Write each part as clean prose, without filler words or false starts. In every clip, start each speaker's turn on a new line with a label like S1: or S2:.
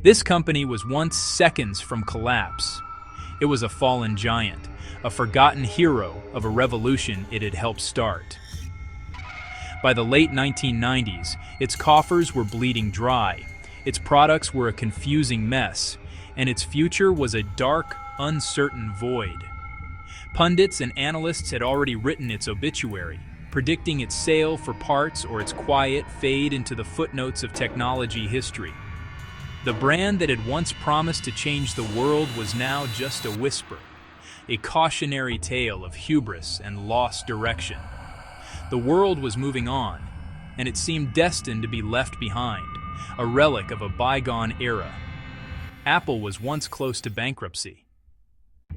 S1: This company was once seconds from collapse. It was a fallen giant, a forgotten hero of a revolution it had helped start. By the late 1990s, its coffers were bleeding dry, its products were a confusing mess, and its future was a dark, uncertain void. Pundits and analysts had already written its obituary, predicting its sale for parts or its quiet fade into the footnotes of technology history. The brand that had once promised to change the world was now just a whisper, a cautionary tale of hubris and lost direction. The world was moving on, and it seemed destined to be left behind, a relic of a bygone era. Apple was once close to bankruptcy.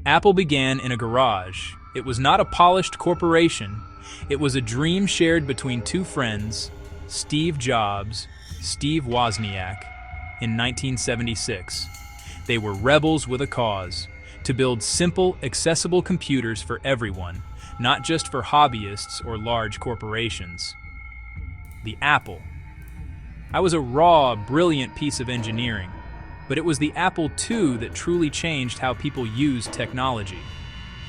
S1: Apple began in a garage. It was not a polished corporation. It was a dream shared between two friends, Steve Jobs, Steve Wozniak, in 1976. They were rebels with a cause, to build simple, accessible computers for everyone, not just for hobbyists or large corporations. The Apple. That was a raw, brilliant piece of engineering, but it was the Apple II that truly changed how people used technology.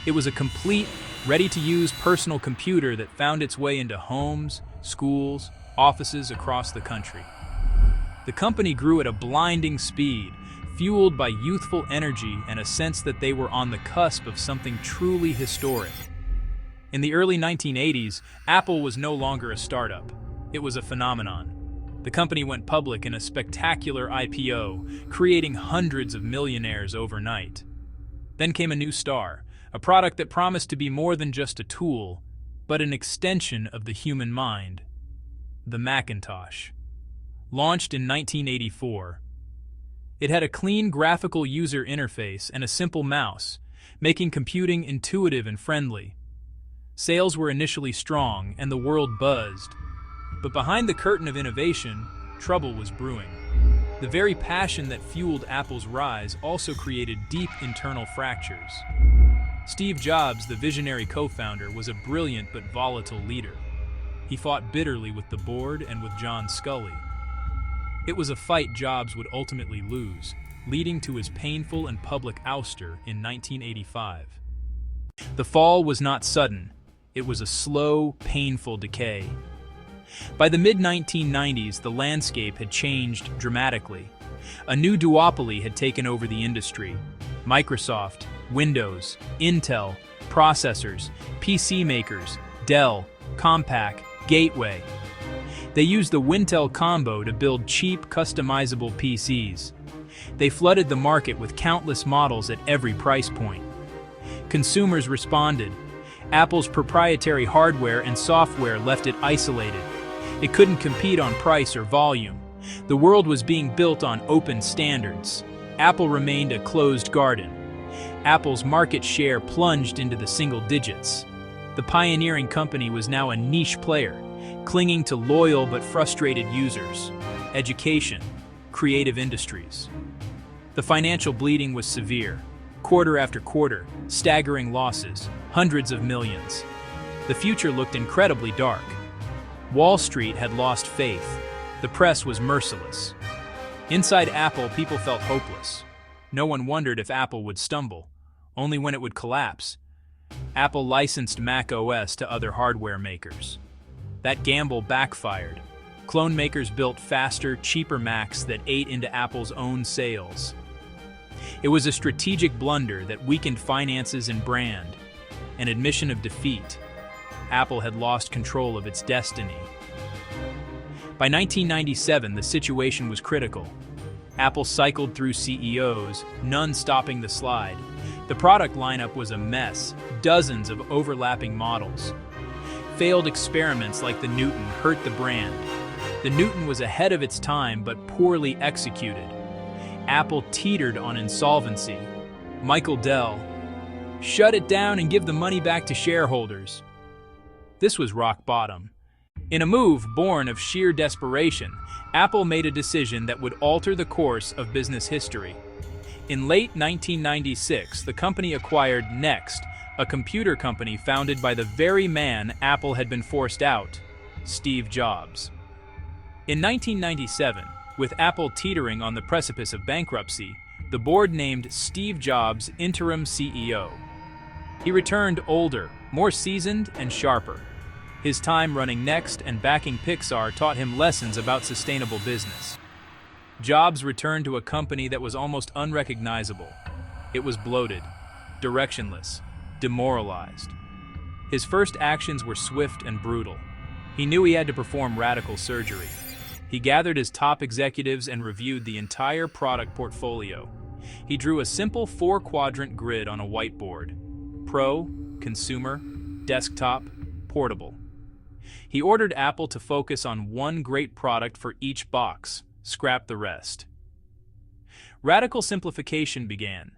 S1: It was a complete, ready-to-use personal computer that found its way into homes, schools, offices across the country. The company grew at a blinding speed, fueled by youthful energy and a sense that they were on the cusp of something truly historic. In the early 1980s, Apple was no longer a startup. It was a phenomenon. The company went public in a spectacular IPO, creating hundreds of millionaires overnight. Then came a new star, a product that promised to be more than just a tool, but an extension of the human mind. The Macintosh. Launched in 1984. It had a clean graphical user interface and a simple mouse, making computing intuitive and friendly. Sales were initially strong and the world buzzed. But behind the curtain of innovation, trouble was brewing. The very passion that fueled Apple's rise also created deep internal fractures. Steve Jobs, the visionary co-founder, was a brilliant but volatile leader. He fought bitterly with the board and with John Sculley. It was a fight Jobs would ultimately lose, leading to his painful and public ouster in 1985. The fall was not sudden. It was a slow, painful decay. By the mid-1990s, the landscape had changed dramatically. A new duopoly had taken over the industry. Microsoft, Windows, Intel, processors, PC makers, Dell, Compaq, Gateway. They used the Wintel combo to build cheap, customizable PCs. They flooded the market with countless models at every price point. Consumers responded. Apple's proprietary hardware and software left it isolated. It couldn't compete on price or volume. The world was being built on open standards. Apple remained a closed garden. Apple's market share plunged into the single digits. The pioneering company was now a niche player, clinging to loyal but frustrated users. Education, creative industries. The financial bleeding was severe. Quarter after quarter, staggering losses, hundreds of millions. The future looked incredibly dark. Wall Street had lost faith. The press was merciless. Inside Apple, people felt hopeless. No one wondered if Apple would stumble, only when it would collapse. Apple licensed Mac OS to other hardware makers. That gamble backfired. Clone makers built faster, cheaper Macs that ate into Apple's own sales. It was a strategic blunder that weakened finances and brand, an admission of defeat. Apple had lost control of its destiny. By 1997, the situation was critical. Apple cycled through CEOs, none stopping the slide. The product lineup was a mess, dozens of overlapping models. Failed experiments like the Newton hurt the brand. The Newton was ahead of its time but poorly executed. Apple teetered on insolvency. Michael Dell, shut it down and give the money back to shareholders. This was rock bottom. In a move born of sheer desperation, Apple made a decision that would alter the course of business history. In late 1996, the company acquired Next, a computer company founded by the very man Apple had been forced out, Steve Jobs. In 1997, With Apple teetering on the precipice of bankruptcy, the board named Steve Jobs interim CEO. He returned older, more seasoned, and sharper. His time running Next and backing Pixar taught him lessons about sustainable business. Jobs returned to a company that was almost unrecognizable. It was bloated, directionless, demoralized. His first actions were swift and brutal. He knew he had to perform radical surgery. He gathered his top executives and reviewed the entire product portfolio. He drew a simple 4-quadrant grid on a whiteboard: Pro, Consumer, Desktop, Portable. He ordered Apple to focus on one great product for each box, scrap the rest. Radical simplification began.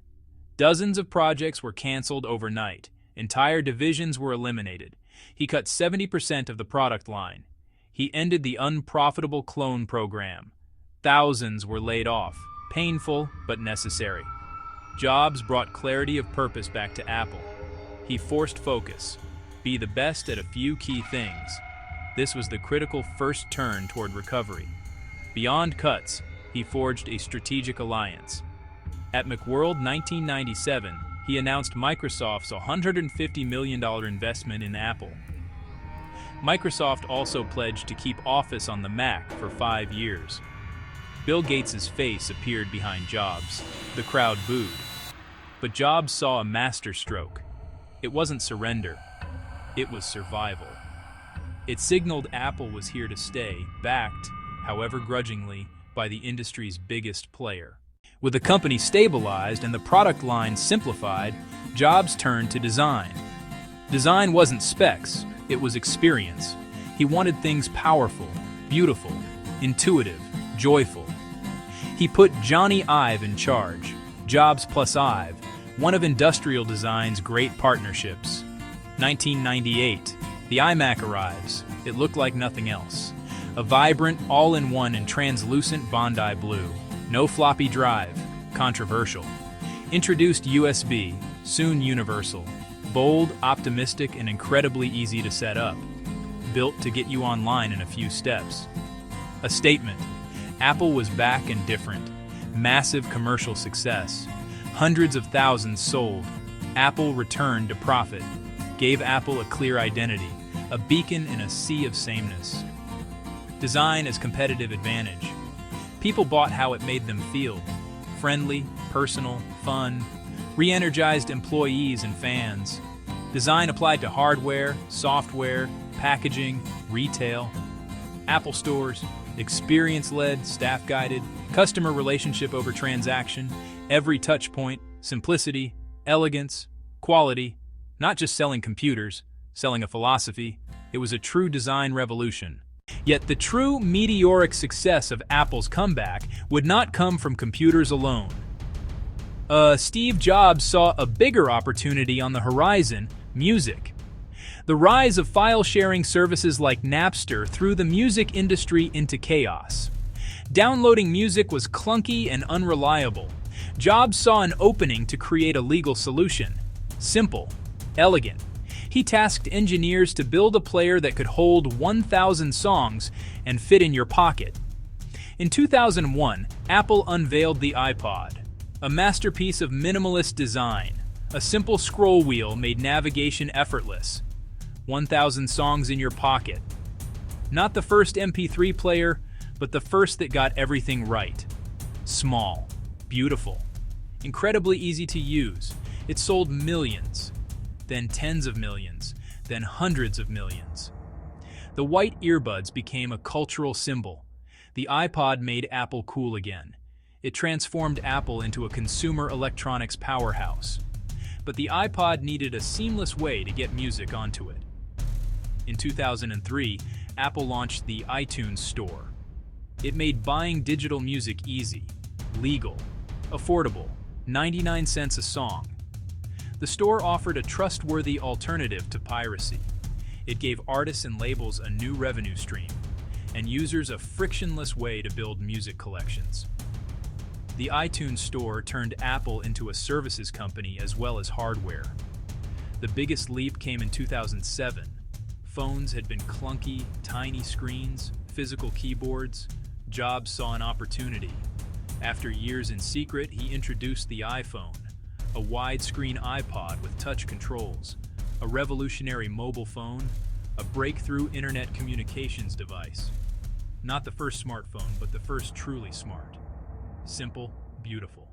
S1: Dozens of projects were canceled overnight. Entire divisions were eliminated. He cut 70% of the product line. He ended the unprofitable clone program. Thousands were laid off, painful but necessary. Jobs brought clarity of purpose back to Apple. He forced focus. Be the best at a few key things. This was the critical first turn toward recovery. Beyond cuts, he forged a strategic alliance. At Macworld 1997, he announced Microsoft's $150 million investment in Apple. Microsoft also pledged to keep Office on the Mac for 5 years. Bill Gates' face appeared behind Jobs. The crowd booed. But Jobs saw a masterstroke. It wasn't surrender. It was survival. It signaled Apple was here to stay, backed, however grudgingly, by the industry's biggest player. With the company stabilized and the product line simplified, Jobs turned to design. Design wasn't specs, it was experience. He wanted things powerful, beautiful, intuitive, joyful. He put Johnny Ive in charge, Jobs plus Ive, one of industrial design's great partnerships. 1998, the iMac arrives. It looked like nothing else. A vibrant, all-in-one and translucent Bondi blue. No floppy drive. Controversial. Introduced USB, soon universal. Bold, optimistic, and incredibly easy to set up. Built to get you online in a few steps. A statement. Apple was back and different. Massive commercial success. Hundreds of thousands sold. Apple returned to profit. Gave Apple a clear identity, a beacon in a sea of sameness. Design as competitive advantage. People bought how it made them feel. Friendly, personal, fun. Re-energized employees and fans. Design applied to hardware, software, packaging, retail. Apple stores, experience-led, staff-guided, customer relationship over transaction, every touch point, simplicity, elegance, quality, not just selling computers, selling a philosophy. It was a true design revolution. Yet the true meteoric success of Apple's comeback would not come from computers alone. Steve Jobs saw a bigger opportunity on the horizon: music. The rise of file-sharing services like Napster threw the music industry into chaos. Downloading music was clunky and unreliable. Jobs saw an opening to create a legal solution. Simple, elegant. He tasked engineers to build a player that could hold 1,000 songs and fit in your pocket. In 2001, Apple unveiled the iPod, a masterpiece of minimalist design. A simple scroll wheel made navigation effortless. 1,000 songs in your pocket. Not the first MP3 player, but the first that got everything right. Small, beautiful, incredibly easy to use. It sold millions, then tens of millions, then hundreds of millions. The white earbuds became a cultural symbol. The iPod made Apple cool again. It transformed Apple into a consumer electronics powerhouse. But the iPod needed a seamless way to get music onto it. In 2003, Apple launched the iTunes Store. It made buying digital music easy, legal, affordable, 99 cents a song. The store offered a trustworthy alternative to piracy. It gave artists and labels a new revenue stream, and users a frictionless way to build music collections. The iTunes Store turned Apple into a services company as well as hardware. The biggest leap came in 2007. Phones had been clunky, tiny screens, physical keyboards. Jobs saw an opportunity. After years in secret, he introduced the iPhone, a widescreen iPod with touch controls, a revolutionary mobile phone, a breakthrough internet communications device. Not the first smartphone, but the first truly smart. Simple, beautiful.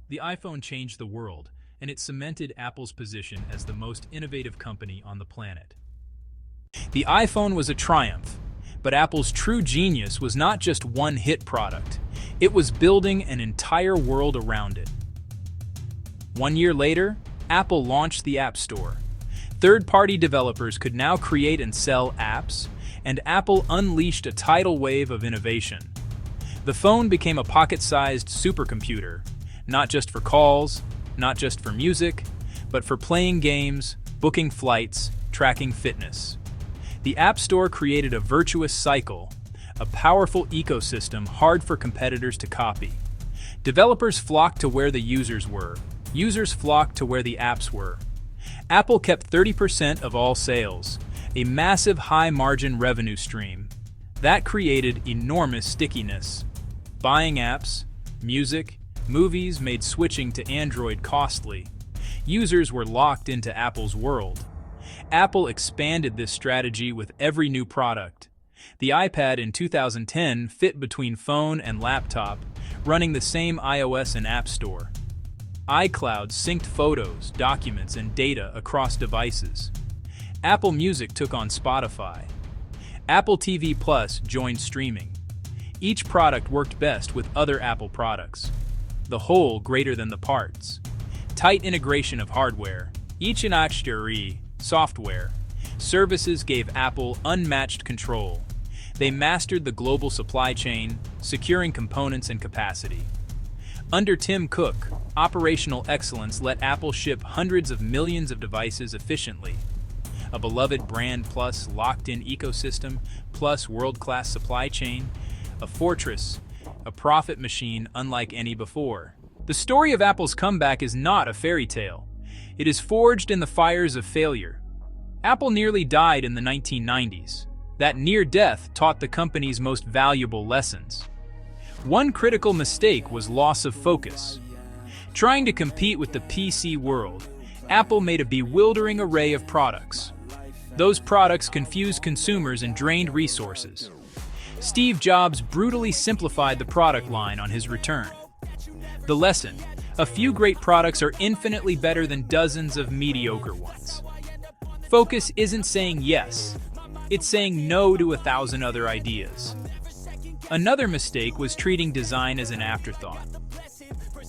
S1: The iPhone changed the world, and it cemented Apple's position as the most innovative company on the planet. The iPhone was a triumph, but Apple's true genius was not just one hit product. It was building an entire world around it. 1 year later, Apple launched the App Store. Third-party developers could now create and sell apps, and Apple unleashed a tidal wave of innovation. The phone became a pocket-sized supercomputer, not just for calls, not just for music, but for playing games, booking flights, tracking fitness. The App Store created a virtuous cycle, a powerful ecosystem hard for competitors to copy. Developers flocked to where the users were. Users flocked to where the apps were. Apple kept 30% of all sales, a massive high-margin revenue stream. That created enormous stickiness. Buying apps, music, movies made switching to Android costly. Users were locked into Apple's world. Apple expanded this strategy with every new product. The iPad in 2010 fit between phone and laptop, running the same iOS and App Store. iCloud synced photos, documents, and data across devices. Apple Music took on Spotify. Apple TV Plus joined streaming. Each product worked best with other Apple products. The whole greater than the parts. Tight integration of hardware, each in Achteree, software, services gave Apple unmatched control. They mastered the global supply chain, securing components and capacity. Under Tim Cook, operational excellence let Apple ship hundreds of millions of devices efficiently. A beloved brand plus locked-in ecosystem plus world-class supply chain, a fortress, a profit machine unlike any before. The story of Apple's comeback is not a fairy tale. It is forged in the fires of failure. Apple nearly died in the 1990s. That near death taught the company's most valuable lessons. One critical mistake was loss of focus. Trying to compete with the PC world, Apple made a bewildering array of products. Those products confused consumers and drained resources. Steve Jobs brutally simplified the product line on his return. The lesson: a few great products are infinitely better than dozens of mediocre ones. Focus isn't saying yes, it's saying no to 1,000 other ideas. Another mistake was treating design as an afterthought.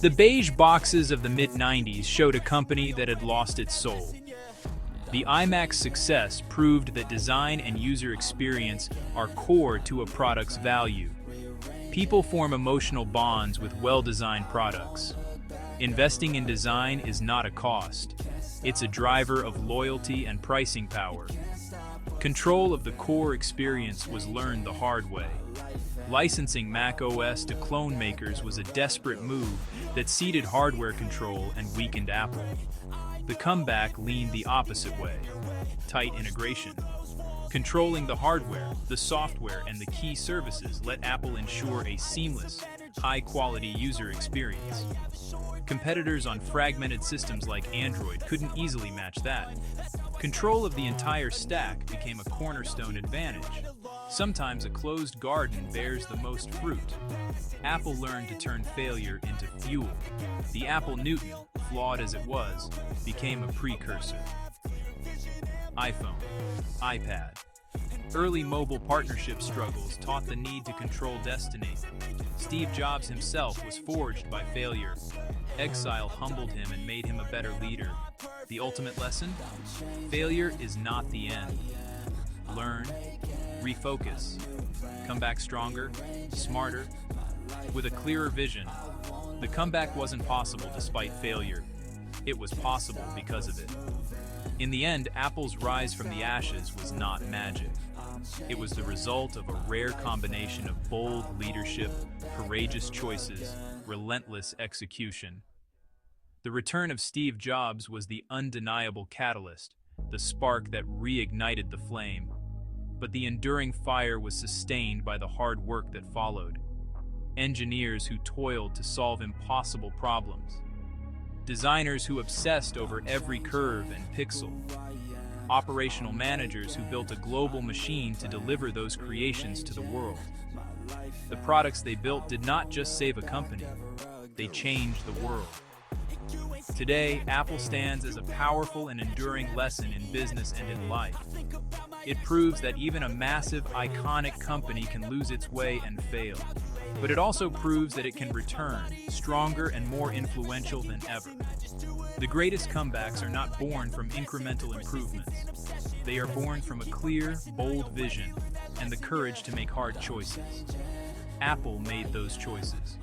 S1: The beige boxes of the mid-90s showed a company that had lost its soul. The iMac's success proved that design and user experience are core to a product's value. People form emotional bonds with well-designed products. Investing in design is not a cost. It's a driver of loyalty and pricing power. Control of the core experience was learned the hard way. Licensing Mac OS to clone makers was a desperate move that ceded hardware control and weakened Apple. The comeback leaned the opposite way. Tight integration. Controlling the hardware, the software, and the key services let Apple ensure a seamless, high-quality user experience. Competitors on fragmented systems like Android couldn't easily match that. Control of the entire stack became a cornerstone advantage. Sometimes a closed garden bears the most fruit. Apple learned to turn failure into fuel. The Apple Newton, flawed as it was, became a precursor. iPhone, iPad. Early mobile partnership struggles taught the need to control destiny. Steve Jobs himself was forged by failure. Exile humbled him and made him a better leader. The ultimate lesson? Failure is not the end. Learn, refocus, come back stronger, smarter, with a clearer vision. The comeback wasn't possible despite failure. It was possible because of it. In the end, Apple's rise from the ashes was not magic. It was the result of a rare combination of bold leadership, courageous choices, relentless execution. The return of Steve Jobs was the undeniable catalyst, the spark that reignited the flame. But the enduring fire was sustained by the hard work that followed. Engineers who toiled to solve impossible problems. Designers who obsessed over every curve and pixel. Operational managers who built a global machine to deliver those creations to the world. The products they built did not just save a company, they changed the world. Today, Apple stands as a powerful and enduring lesson in business and in life. It proves that even a massive, iconic company can lose its way and fail. But it also proves that it can return, stronger and more influential than ever. The greatest comebacks are not born from incremental improvements. They are born from a clear, bold vision and the courage to make hard choices. Apple made those choices.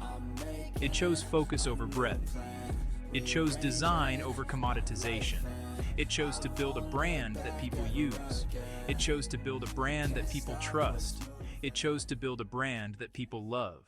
S1: It chose focus over breadth. It chose design over commoditization. It chose to build a brand that people use. It chose to build a brand that people trust. It chose to build a brand that people love.